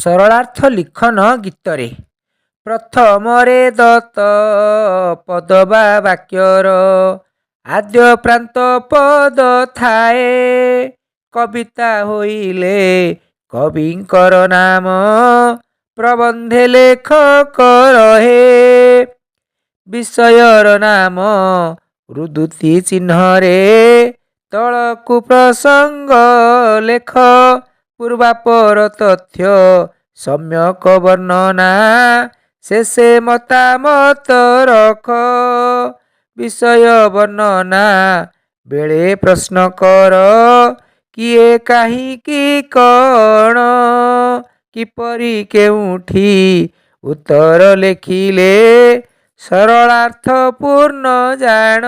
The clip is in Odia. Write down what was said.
ସରଳାର୍ଥ ଲିଖନ ଗୀତରେ ପ୍ରଥମରେ ଦତ୍ତ ପଦ ବା ବାକ୍ୟର ଆଦ୍ୟ ପ୍ରାନ୍ତ ପଦ ଥାଏ। କବିତା ହୋଇଲେ କବିଙ୍କର ନାମ, ପ୍ରବନ୍ଧେ ଲେଖକ ରହେ। ବିଷୟର ନାମ ରୁଦ୍ଧୃତି ଚିହ୍ନରେ, ତଳକୁ ପ୍ରସଙ୍ଗ ଲେଖ। ପୂର୍ବାପର ତଥ୍ୟ ସମ୍ୟକ ବର୍ଣ୍ଣନା, ଶେଷେ ମତାମତ ରଖ। ବିଷୟ ବର୍ଣ୍ଣନା ବେଳେ ପ୍ରଶ୍ନ କର, କିଏ କାହିଁକି କଣ କିପରି କେଉଁଠି ଉତ୍ତର ଲେଖିଲେ ସରଳାର୍ଥ ପୂର୍ଣ୍ଣ ଜାଣ।